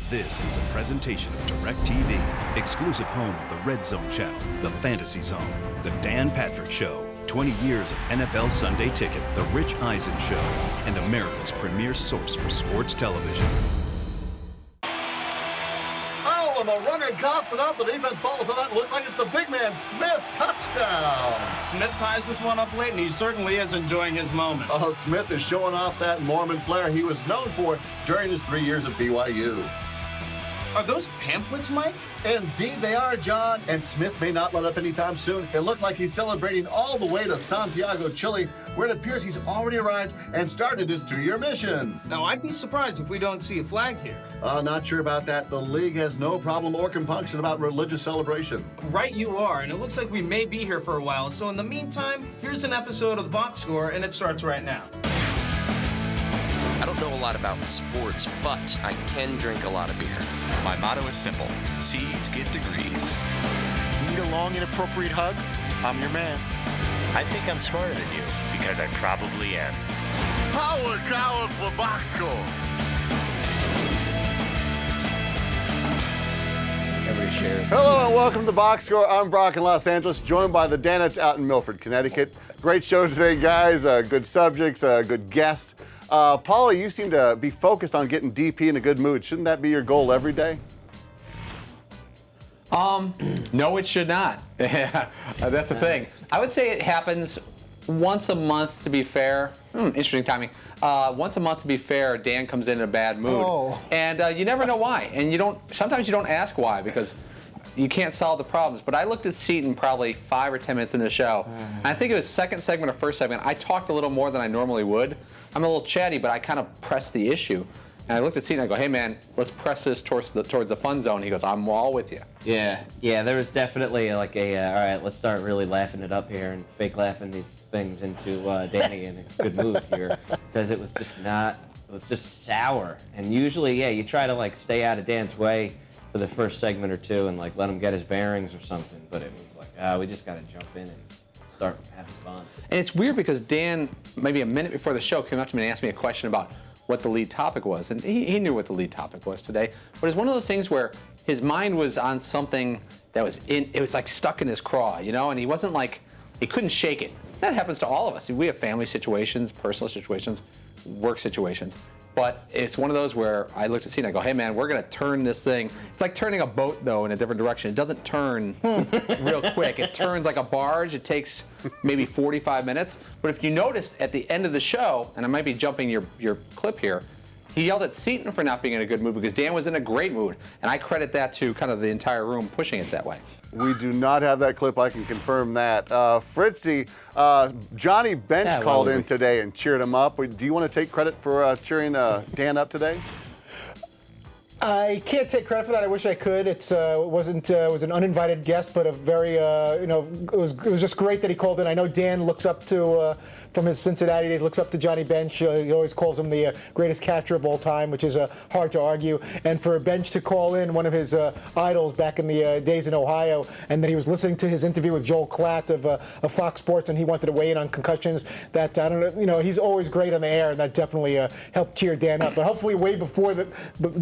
This is a presentation of DirecTV, exclusive home of the Red Zone channel, the Fantasy Zone, the Dan Patrick Show, 20 years of NFL Sunday Ticket, the Rich Eisen Show, and America's premier source for sports television. Oh, and the runner coughs it up. The defense falls on it. Looks like it's the big man, Smith. Touchdown. Smith ties this one up late, and he certainly is enjoying his moment. Oh, Smith is showing off that Mormon flair he was known for during his 3 years at BYU. Are those pamphlets, Mike? Indeed they are, John, and Smith may not let up anytime soon. It looks like he's celebrating all the way to Santiago, Chile, where it appears he's already arrived and started his 2-year mission. Now, I'd be surprised if we don't see a flag here. Not sure about that. The league has no problem or compunction about religious celebration. Right you are, and it looks like we may be here for a while. So in the meantime, here's an episode of The Box Score, and it starts right now. I don't know a lot about sports, but I can drink a lot of beer. My motto is simple: C's get degrees. Need a long, inappropriate hug? I'm your man. I think I'm smarter than you, because I probably am. Howard Collins for Box Score. Everybody shares. Hello and welcome to The Box Score. I'm Brock in Los Angeles, joined by the Danettes out in Milford, Connecticut. Great show today, guys. Good subjects, good guest. Paulie, you seem to be focused on getting DP in a good mood. Shouldn't that be your goal every day? No, it should not. That's the thing. I would say it happens once a month, to be fair. Interesting timing. Once a month, to be fair, Dan comes in a bad mood. And you never know why. And sometimes you don't ask why, because you can't solve the problems. But I looked at Seton probably 5 or 10 minutes into the show. And I think it was second segment or first segment. I talked a little more than I normally would. I'm a little chatty, but I kind of pressed the issue. And I looked at Seton and I go, hey man, let's press this towards the fun zone. He goes, I'm all with you. Yeah, there was definitely like all right, let's start really laughing it up here and fake laughing these things into Danny in a good mood here, because it was just sour. And usually, you try to like stay out of Dan's way for the first segment or two and like let him get his bearings or something. But it was like, we just got to jump in and start having fun. And it's weird because Dan, maybe a minute before the show, came up to me and asked me a question about what the lead topic was. And he knew what the lead topic was today. But it's one of those things where his mind was on something that it was like stuck in his craw, you know? And he wasn't like, he couldn't shake it. That happens to all of us. We have family situations, personal situations, work situations. But it's one of those where I looked at Seton and I go, hey man, we're going to turn this thing. It's like turning a boat, though, in a different direction. It doesn't turn real quick. It turns like a barge. It takes maybe 45 minutes. But if you notice at the end of the show, and I might be jumping your clip here, he yelled at Seton for not being in a good mood because Dan was in a great mood. And I credit that to kind of the entire room pushing it that way. We do not have that clip. I can confirm that. Fritzy, Johnny Bench called in today and cheered him up. Do you want to take credit for cheering Dan up today? I can't take credit for that. I wish I could. It was an uninvited guest, but a very it was just great that he called in. I know Dan looks up to from his Cincinnati days, looks up to Johnny Bench. He always calls him the greatest catcher of all time, which is hard to argue. And for Bench to call in one of his idols back in the days in Ohio, and that he was listening to his interview with Joel Klatt of Fox Sports, and he wanted to weigh in on concussions. That I don't know. He's always great on the air, and that definitely helped cheer Dan up. But hopefully, way before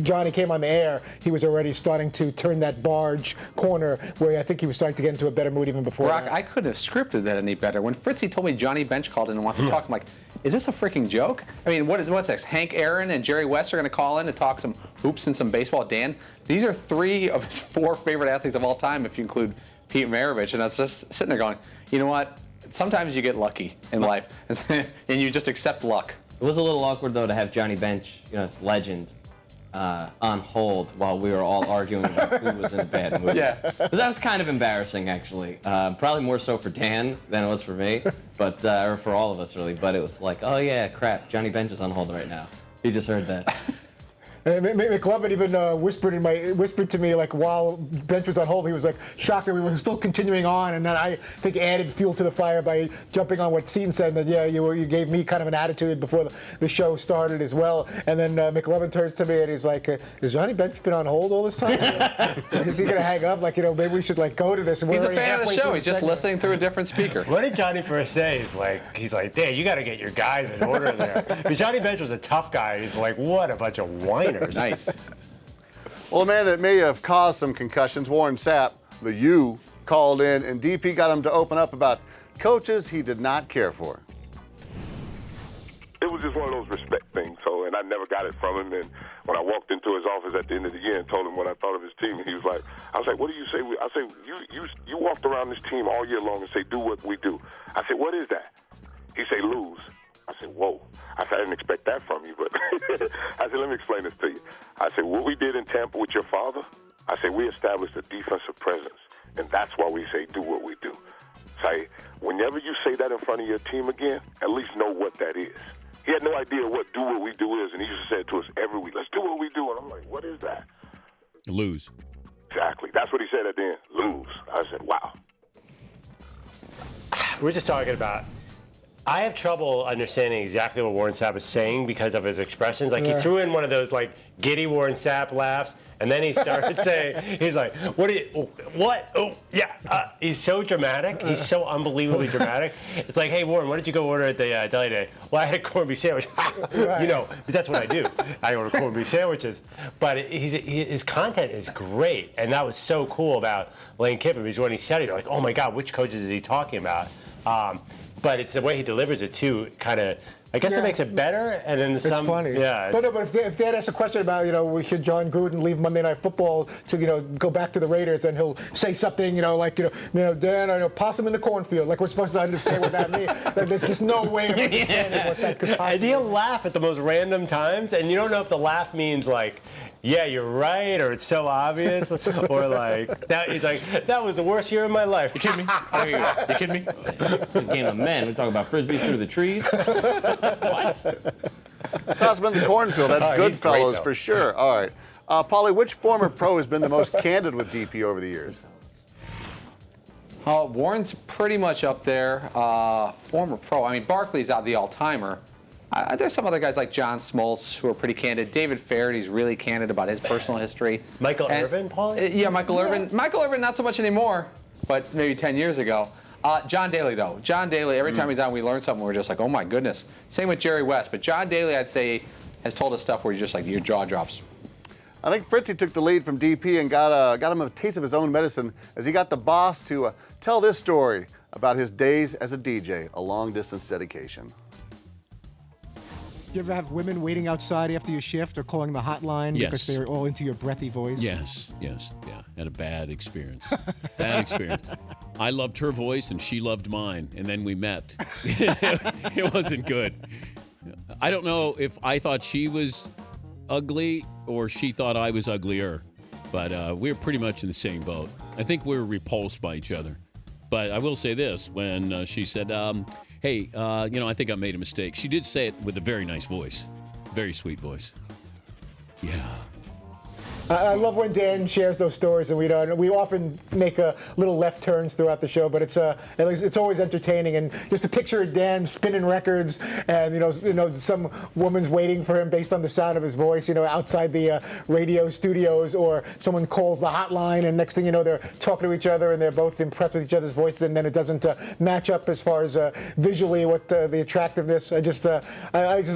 Johnny came on the air, he was already starting to turn that barge corner where I think he was starting to get into a better mood even before Brock, that. I couldn't have scripted that any better. When Fritzy told me Johnny Bench called in and wants to talk, I'm like, is this a freaking joke? I mean, what's next? Hank Aaron and Jerry West are going to call in to talk some hoops and some baseball. Dan, these are 3 of his 4 favorite athletes of all time, if you include Pete Maravich. And I was just sitting there going, you know what? Sometimes you get lucky in life, and you just accept luck. It was a little awkward though to have Johnny Bench, it's legend, on hold while we were all arguing about who was in a bad mood. Yeah. Because that was kind of embarrassing, actually. Probably more so for Dan than it was for me, but or for all of us, really. But it was like, oh yeah, crap, Johnny Bench is on hold right now. He just heard that. McLovin even whispered to me like while Bench was on hold. He was like shocked that we were still continuing on, and then I think added fuel to the fire by jumping on what Seton said. And that you gave me kind of an attitude before the show started as well. And then McLovin turns to me and he's like, "Has Johnny Bench been on hold all this time? Is he gonna hang up? Like maybe we should like go to this." And he's a fan of the show. He's just listening through a different speaker. What did Johnny first say? He's like, "Dan, you got to get your guys in order there." Because Johnny Bench was a tough guy. He's like, "What a bunch of whiners." Nice. Well, a man that may have caused some concussions, Warren Sapp, the U, called in, and DP got him to open up about coaches he did not care for. It was just one of those respect things, and I never got it from him. And when I walked into his office at the end of the year and told him what I thought of his team, he was like, I was like, what do you say? I said, you walked around this team all year long and say, do what we do. I said, what is that? He said, lose. I said, whoa. I said, I didn't expect that from you, but I said, let me explain this to you. I said, what we did in Tampa with your father, I said, we established a defensive presence, and that's why we say do what we do. Say, whenever you say that in front of your team again, at least know what that is. He had no idea what do what we do is, and he used to say it to us every week. Let's do what we do. And I'm like, what is that? Lose. Exactly. That's what he said at the end. Lose. I said, wow. We're just talking about. I have trouble understanding exactly what Warren Sapp is saying because of his expressions. Like, he threw in one of those, like, giddy Warren Sapp laughs, and then he started saying, he's like, what? Oh, yeah. He's so dramatic. He's so unbelievably dramatic. It's like, hey, Warren, what did you go order at the deli today? Well, I had a corned beef sandwich. You know, because that's what I do. I order corned beef sandwiches. But his content is great, and that was so cool about Lane Kiffin, because when he said it, you're like, oh, my God, which coaches is he talking about? But it's the way he delivers it, too, kind of, I guess it makes it better. And then it's funny. Yeah. But if Dad asks a question about, should John Gruden leave Monday Night Football to, go back to the Raiders, and he'll say something, like, Dan, I know, possum in the cornfield. Like, we're supposed to understand what that means. Like, there's just no way of understanding what that could possibly And he'll laugh at the most random times, and you don't know if the laugh means, like, yeah, you're right, or it's so obvious, or like that. He's like, that was the worst year of my life. You kidding me? You kidding me? Good game of men. We're talking about frisbees through the trees. What? Toss him in the cornfield. That's Goodfellas for sure. All right. Paulie, which former pro has been the most candid with DP over the years? Warren's pretty much up there. Former pro. I mean, Barkley's out the all-timer. There's some other guys like John Smoltz who are pretty candid. David Farady's really candid about his personal history. Michael Irvin, Paul? Yeah, Michael Irvin. Michael Irvin, not so much anymore, but maybe 10 years ago. John Daly, though. John Daly, every time he's on, we learn something. We're just like, oh, my goodness. Same with Jerry West. But John Daly, I'd say, has told us stuff where you're just like, your jaw drops. I think Fritzy took the lead from DP and got him a taste of his own medicine as he got the boss to tell this story about his days as a DJ, a long-distance dedication. You ever have women waiting outside after your shift or calling the hotline because they're all into your breathy voice? Yes, yeah. Had a bad experience. I loved her voice and she loved mine, and then we met. It wasn't good. I don't know if I thought she was ugly or she thought I was uglier, but we were pretty much in the same boat. I think we were repulsed by each other. But I will say this, when she said, hey, I think I made a mistake. She did say it with a very nice voice. Very sweet voice. Yeah. I love when Dan shares those stories, and we often make little left turns throughout the show, but it's always entertaining. And just a picture of Dan spinning records, and some woman's waiting for him based on the sound of his voice, outside the radio studios, or someone calls the hotline, and next thing you know, they're talking to each other, and they're both impressed with each other's voices, and then it doesn't match up as far as visually what the attractiveness. I just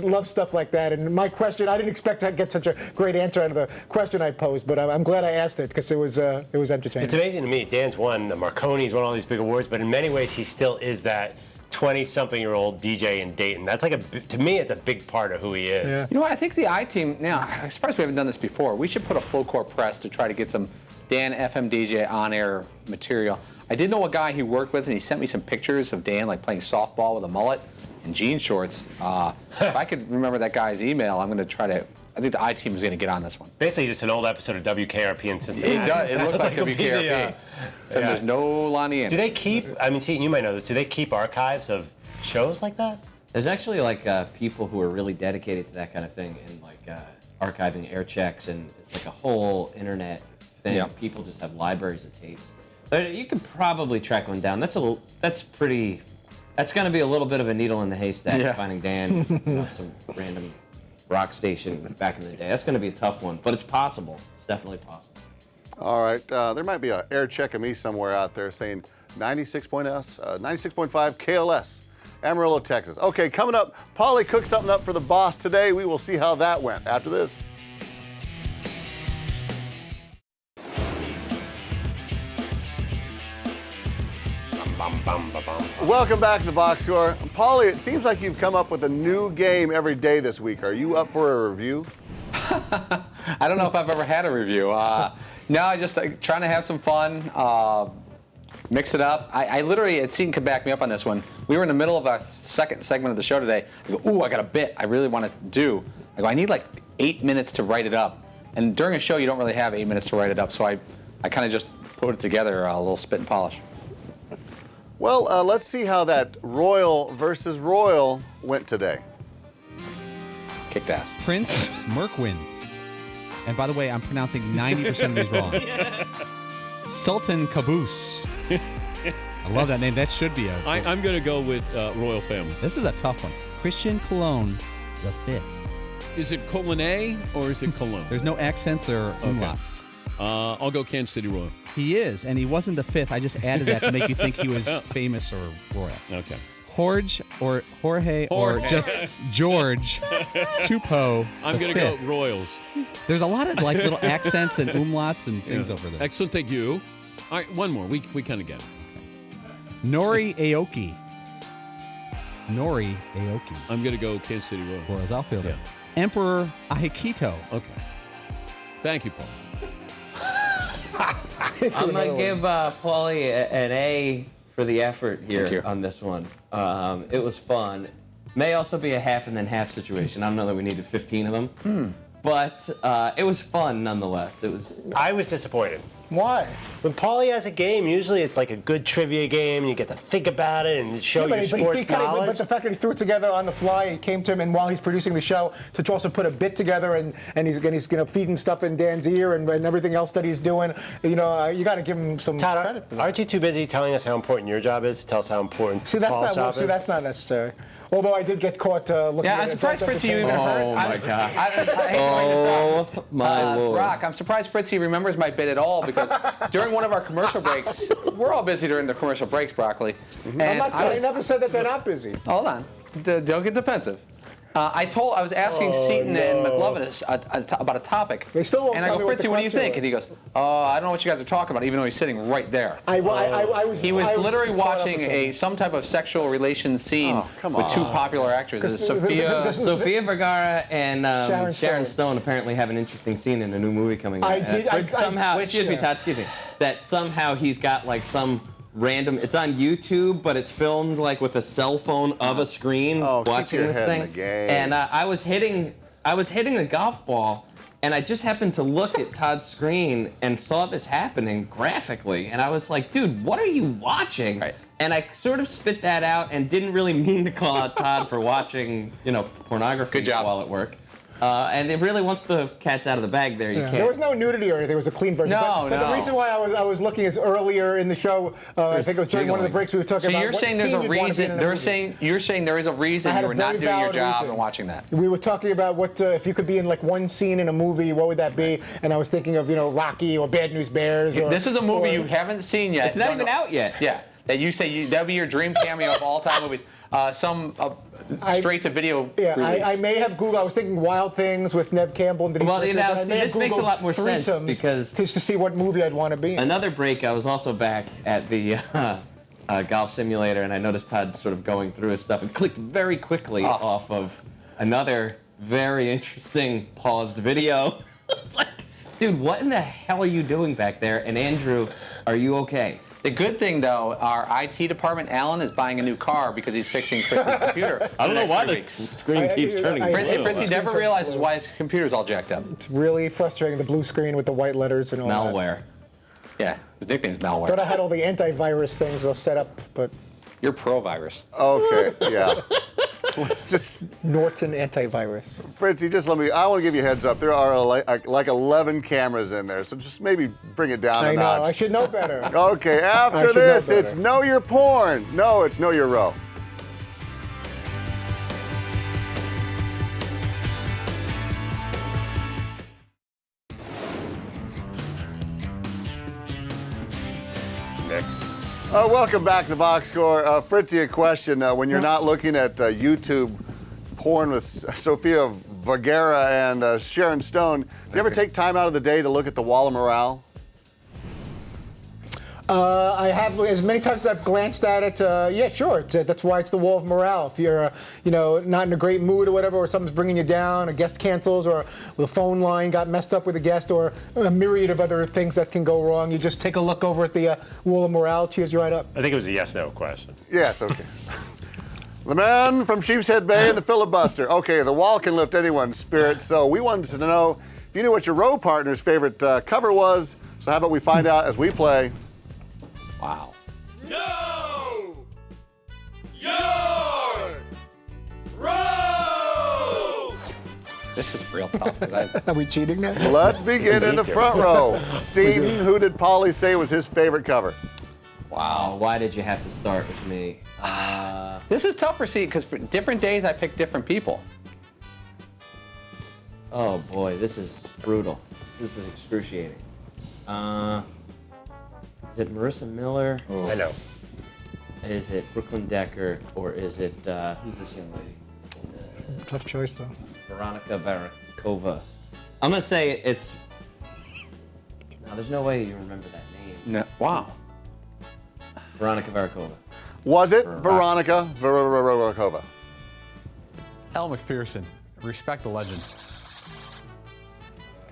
love stuff like that. And my question, I didn't expect to get such a great answer out of the question I posed, but I'm glad I asked it because it was entertaining. It's amazing to me. Dan's won the Marconi's, won all these big awards, but in many ways he still is that 20-something-year-old DJ in Dayton. That's to me, it's a big part of who he is. Yeah. You know what? I think the I-Team, now, I'm surprised we haven't done this before. We should put a full court press to try to get some Dan FM DJ on-air material. I did know a guy he worked with, and he sent me some pictures of Dan like playing softball with a mullet and jean shorts. If I could remember that guy's email, I'm going to try to. I think the I-Team is going to get on this one. Basically, just an old episode of WKRP in Cincinnati. It does. It looks like WKRP. There's no Lonnie in. Do they keep? I mean, see, you might know this. Do they keep archives of shows like that? There's actually people who are really dedicated to that kind of thing, and archiving air checks, and it's like a whole internet thing. Yeah. People just have libraries of tapes. But you could probably track one down. That's going to be a little bit of a needle in the haystack, finding Dan some random rock station back in the day. That's going to be a tough one, but it's possible. It's definitely possible. All right, there might be an air check of me somewhere out there saying 96.5 KLS, Amarillo, Texas. Okay, coming up, Paulie cooked something up for the boss today. We will see how that went after this. Welcome back to the Box Score. Paulie, it seems like you've come up with a new game every day this week. Are you up for a review? I don't know if I've ever had a review. No, I just trying to have some fun, mix it up. I literally, Seton could back me up on this one. We were in the middle of our second segment of the show today. I go, ooh, I got a bit I really want to do. I go, I need like 8 minutes to write it up. And during a show, you don't really have 8 minutes to write it up. So I kind of just put it together, a little spit and polish. Well, let's see how that Royal versus Royal went today. Kicked ass. Prince Merkwin. And by the way, I'm pronouncing 90% of these wrong. Sultan Qaboos. I love that name. That should be I'm going to go with Royal Family. This is a tough one. Christian Cologne the Fifth. Is it Cologne or is it Cologne? There's no accents or umlauts. I'll go Kansas City Royal. He is, and he wasn't the fifth. I just added that to make you think he was famous or royal. Okay. Jorge or just George Chupo. I'm going to go Royals. There's a lot of like little accents and umlauts and things over there. Excellent, thank you. All right, one more. We kind of get it. Okay. Nori Aoki. I'm going to go Kansas City Royals. Royals outfielder. Yeah. Emperor Ahikito. Okay. Thank you, Paul. I'm going to give Paulie an A for the effort here on this one. It was fun. May also be a half and then half situation. I don't know that we needed 15 of them. But it was fun nonetheless. I was disappointed. Why? When Paulie has a game, usually it's like a good trivia game, and you get to think about it and show your sports knowledge. But the fact that he threw it together on the fly, he came to him, and while he's producing the show, to also put a bit together, and he's feeding stuff in Dan's ear and everything else that he's doing. You know, you got to give him some credit. Aren't you too busy telling us how important your job is to tell us how important Paul's job is? That's not necessary. Although I did get caught looking at it. I'm surprised Fritzy even heard. Oh, my God. I hate to bring this up. My Lord. Brock, I'm surprised Fritzy remembers my bit at all because during one of our commercial breaks, we're all busy during the commercial breaks, Broccoli. And I never said that they're not busy. Hold on. Don't get defensive. I was asking Seton and McLovin about a topic. They still won't and I tell go, me what Fritzy, the what do you question think? was. And he goes, I don't know what you guys are talking about, even though he's sitting right there. He was literally watching some type of sexual relations scene with two popular actresses, Sofia Vergara and Sharon Stone apparently have an interesting scene in a new movie coming out. Excuse me, Todd, that somehow he's got like some random, it's on YouTube, but it's filmed like with a cell phone of a screen watching this thing. And I was hitting a golf ball, and I just happened to look at Todd's screen and saw this happening graphically, and I was like, dude, what are you watching? Right. And I sort of spit that out and didn't really mean to call out Todd for watching, pornography while at work. And it really, once the cat's out of the bag there, you can't. There was no nudity or anything. There was a clean version. No. But the reason why I was looking is earlier in the show, I think it was during one of the breaks we were talking about. So you're saying there's a reason, you're saying there is a reason you were not doing your job and watching that. We were talking about what, if you could be in like one scene in a movie, what would that be? And I was thinking of, Rocky or Bad News Bears. This is a movie you haven't seen yet. It's not even out yet. Yeah. That you say that'd be your dream cameo of all time movies. Straight to video. Yeah, I may have Googled. I was thinking Wild Things with Neve Campbell and Denise. This makes a lot more sense because just to see what movie I'd want to be in. Another break, I was also back at the golf simulator, and I noticed Todd sort of going through his stuff and clicked very quickly off of another very interesting paused video. It's like, dude, what in the hell are you doing back there? And Andrew, are you okay? The good thing, though, our IT department, Alan, is buying a new car because he's fixing Fritzy's computer. I don't know why the screen keeps turning blue. Fritzy never realizes why his computer's all jacked up. It's really frustrating, the blue screen with the white letters and all Malware. Yeah, his nickname's Malware. Thought I had all the antivirus things all set up, but... You're pro-virus. Okay, yeah. Norton antivirus. Fritzy, I want to give you a heads up. There are like 11 cameras in there, so just maybe bring it down a notch. I know, I should know better. Okay, after this, it's Know Your Porn. No, it's Know Your Row. Nick. Welcome back to the Box Score. Fritzy, a question. When you're not looking at YouTube porn with Sofia Vergara and Sharon Stone, do you ever take time out of the day to look at the Wall of Morale? I have, as many times as I've glanced at it, yeah, sure. That's why it's the wall of morale. If you're, not in a great mood or whatever, or something's bringing you down, a guest cancels, or the phone line got messed up with a guest, or a myriad of other things that can go wrong, you just take a look over at the wall of morale, cheers you right up. I think it was a yes/no question. Yes, okay. The man from Sheepshead Bay and the filibuster. Okay, the wall can lift anyone's spirit, so we wanted to know if you knew what your row partner's favorite cover was. So how about we find out as we play. Wow. Know your row! This is real tough. Are we cheating now? Let's begin in the front row. Seton, who did Paulie say was his favorite cover? Wow, why did you have to start with me? This is tough for Seton because for different days I pick different people. Oh boy, this is brutal. This is excruciating. Is it Marissa Miller? Oh. I know. Is it Brooklyn Decker? Or is it, who's this young lady? Tough choice, though. Veronica Varakova. I'm going to say it's... No, there's no way you remember that name. No. Wow. Veronica Varakova. Was it Veronica Varakova? Elle McPherson. Respect the legend.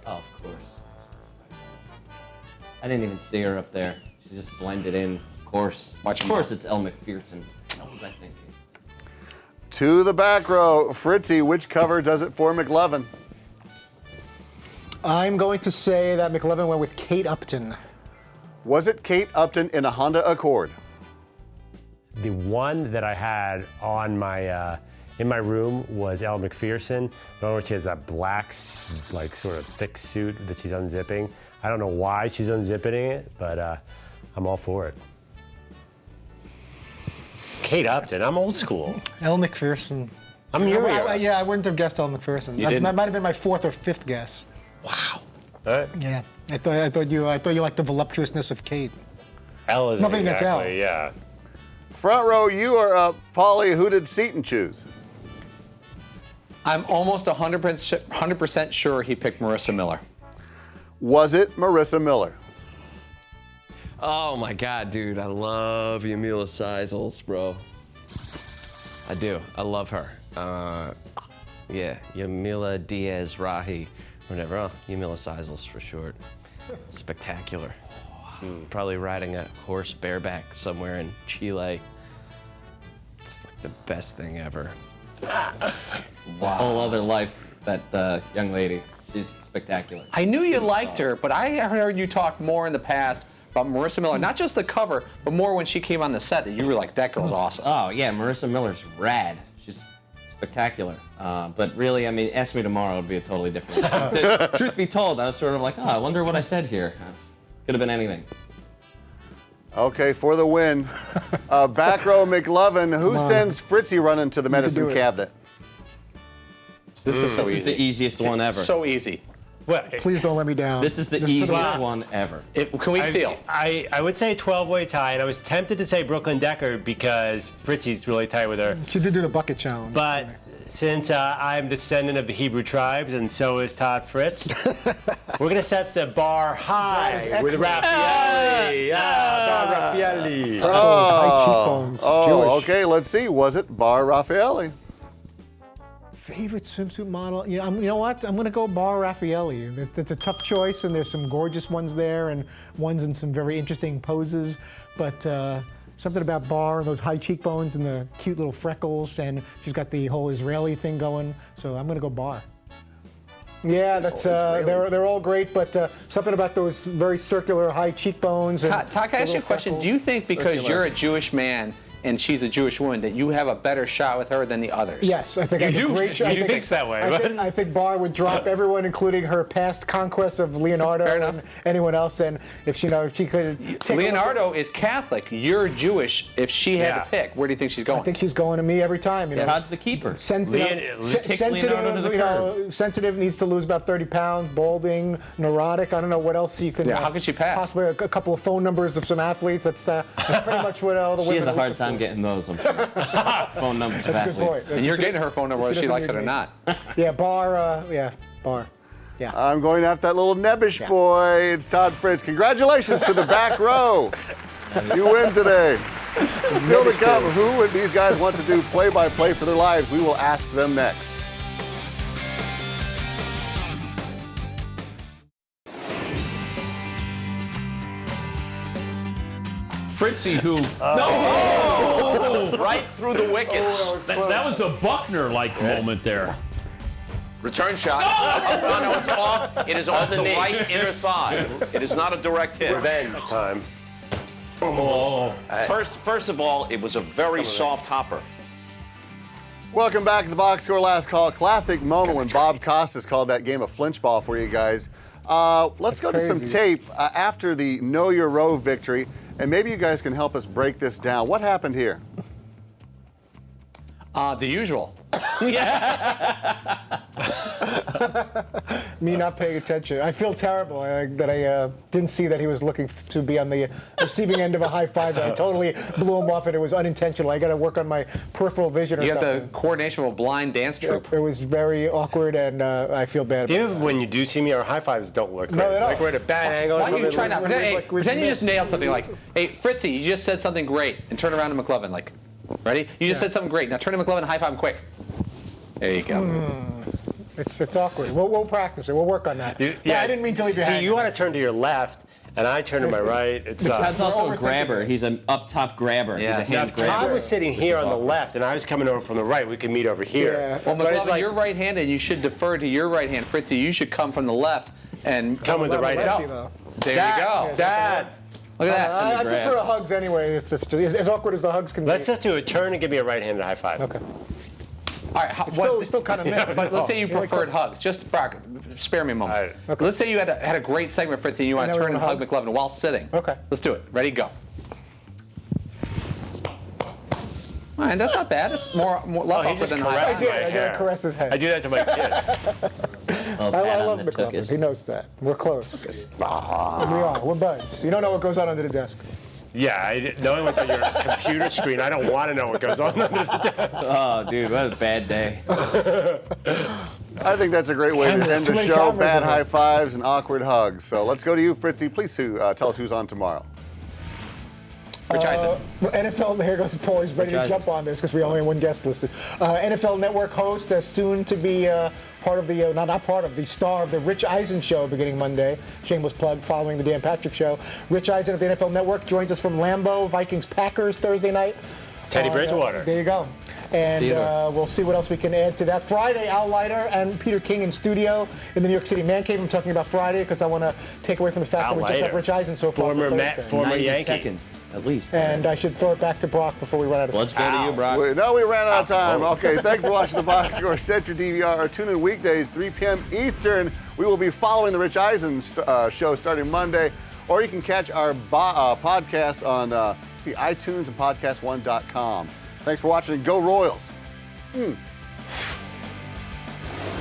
Oh, of course. I didn't even see her up there. She just blended in. Of course. Of course it's Elle McPherson. What was I thinking? To the back row. Fritzy, which cover does it for McLovin? I'm going to say that McLovin went with Kate Upton. Was it Kate Upton in a Honda Accord? The one that I had on my in my room was Elle McPherson. The one where she has that black, like sort of thick suit that she's unzipping. I don't know why she's unzipping it, but I'm all for it. Kate Upton, I'm old school. Elle McPherson. I'm your Yeah, I wouldn't have guessed Elle McPherson. That might have been my fourth or fifth guess. Wow. Yeah, I thought you liked the voluptuousness of Kate. Elle is nothing against Elle. Yeah. Front row, you are up. Paulie, who did Seton choose? I'm almost 100% sure he picked Marissa Miller. Was it Marissa Miller? Oh my God, dude, I love Yamila Seisels, bro. I do. I love her. Yeah, Yamila Diaz-Rahi, whatever. Oh, Yamila Seisels for short. Spectacular. Probably riding a horse bareback somewhere in Chile. It's like the best thing ever. A whole other life, that young lady. She's spectacular. I knew you liked her, but I heard you talk more in the past about Marissa Miller, not just the cover, but more when she came on the set that you were like, that girl's awesome. Oh, yeah, Marissa Miller's rad. She's spectacular. But really, I mean, ask me tomorrow, it'd be a totally different Truth be told, I was sort of like, I wonder what I said here. Could have been anything. Okay, for the win. Back row McLovin, who sends Fritzy running to the medicine cabinet? This is so easy. This is the easiest one ever. So easy. Please don't let me down. This is the easiest one ever. Can we steal? I would say 12-way tie, and I was tempted to say Brooklyn Decker because Fritzy's really tight with her. She did do the bucket challenge. But since I'm descendant of the Hebrew tribes, and so is Todd Fritz, we're going to set the bar high with Raffaele. Bar Raffaele. High cheekbones. Jewish. Okay, let's see. Was it Bar Raffaele? Favorite swimsuit model? You know what? I'm going to go Bar Raffaele. It's a tough choice, and there's some gorgeous ones there, and ones in some very interesting poses. But something about Bar, those high cheekbones and the cute little freckles, and she's got the whole Israeli thing going. So I'm going to go Bar. Yeah, that's they're all great, but something about those very circular high cheekbones. And Todd, can I ask you a question? freckles. Do you think because you're a Jewish man and she's a Jewish woman that you have a better shot with her than the others? Yes, I think You I do. did great job. You think that way, but- I think Bar would drop everyone, including her past conquests of Leonardo and anyone else. And if she could take Leonardo is Catholic. You're Jewish. If she had Yeah. to pick, where do you think she's going? I think she's going to me every time. You know, Todd's the keeper. sensitive, Kick Leonardo to the curb. sensitive, needs to lose about 30 pounds, balding, neurotic. I don't know what else you could. Yeah, how could she pass? Possibly a couple of phone numbers of some athletes. That's pretty much what all the women. She has a are hard looking time for. getting those. Phone numbers of That's a good athletes. point. And you're getting her phone number whether she likes it or not. Yeah, Bar. Bar. Yeah. I'm going after that little nebbish boy. It's Todd Fritz. Congratulations to the back row. You win today. Still to come, who would these guys want to do play-by-play for their lives? We will ask them next. Fritzy, who right through the wickets. that was a Buckner-like moment there. Return shot. No, it's off. It is off the right inner thigh. It is not a direct hit. Revenge time. First of all, it was a very soft hopper. Welcome back to the Box Score Last Call. Classic moment when Bob Costas called that game a flinch ball for you guys. Let's go to some tape after the Know Your Row victory, and maybe you guys can help us break this down. What happened here? The usual. Me not paying attention. I feel terrible that I didn't see that he was looking to be on the receiving end of a high five. I totally blew him off, and it was unintentional. I got to work on my peripheral vision or You something. have the coordination of a blind dance troupe. It was very awkward, and I feel bad. Even when you do see me, our high fives don't look No, great. they don't. Like we're at a bad angle. Why don't you try not? Like Pretend you just nailed something like, hey, Fritzy, you just said something great, and turn around to McLovin. Like, ready? You just said something great. Now turn to McLovin and high five him quick. There you go. It's awkward. We'll practice it. We'll work on that. I didn't mean to leave you See, hanging. you want to turn to your left, and I turn to my right. Todd's also a grabber. He's an up-top grabber. He's a hand grabber. Todd was sitting here on the left, and I was coming over from the right. We could meet over here. Yeah. Well, But it's McLovin, like, you're right-handed. You should defer to your right hand. Fritzy, you should come from the left and come with the right lefty, hand. though. There you go. Dad. Look at that. I prefer hugs anyway. It's just as awkward as the hugs can Let's be. just do a turn and give me a right-handed high five. Okay. All right. It's still kind of mixed. But let's say you preferred hugs. Just, Brock, spare me a moment. Okay. Let's say you had a great segment, Fritzy, and you want to then turn we're and hug gonna McLovin while sitting. Okay. Let's do it. Ready, go. All right, that's not bad. It's less he awkward just than high caressed five. I did caress his head. I do that to my kids. I love McLovin. He knows that. We're close. We are. We're buds. You don't know what goes on under the desk. Yeah, knowing what's on your computer screen, I don't want to know what goes on under the desk. Oh, dude, what a bad day. I think that's a great way to end Too the many show. cameras Bad in high here. fives and awkward hugs. So let's go to you, Fritzy. Please tell us who's on tomorrow. Rich Eisen. NFL, here goes Paul. He's ready to jump on this because we only have one guest listed. NFL Network host, soon to be part of the, not part of, the star of the Rich Eisen Show beginning Monday. Shameless plug following the Dan Patrick Show. Rich Eisen of the NFL Network joins us from Lambeau, Vikings-Packers Thursday night. Teddy Bridgewater. There you go. And we'll see what else we can add to that. Friday, Al Leiter and Peter King in studio in the New York City Man Cave. I'm talking about Friday because I want to take away from the fact that we just have Rich Eisen so far. Former Yankee. Seconds, at least. And I should throw it back to Brock before we run out of time. Let's go to you, Brock. We ran out of time. Okay, thanks for watching the Box Score. Set your DVR or tune in weekdays, 3 p.m. Eastern. We will be following the Rich Eisen show starting Monday. Or you can catch our podcast on iTunes and podcast1.com. Thanks for watching and go Royals. I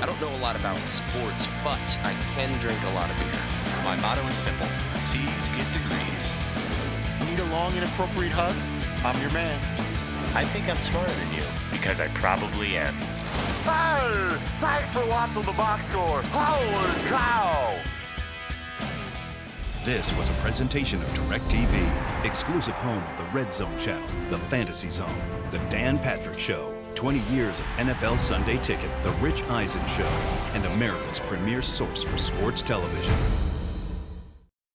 don't know a lot about sports, but I can drink a lot of beer. My motto is simple. C's get degrees. Need a long, inappropriate hug? I'm your man. I think I'm smarter than you, because I probably am. Hey, thanks for watching the Box Score. Holy cow! This was a presentation of DirecTV, exclusive home of the Red Zone channel, the Fantasy Zone, the Dan Patrick Show, 20 years of NFL Sunday Ticket, the Rich Eisen Show, and America's premier source for sports television.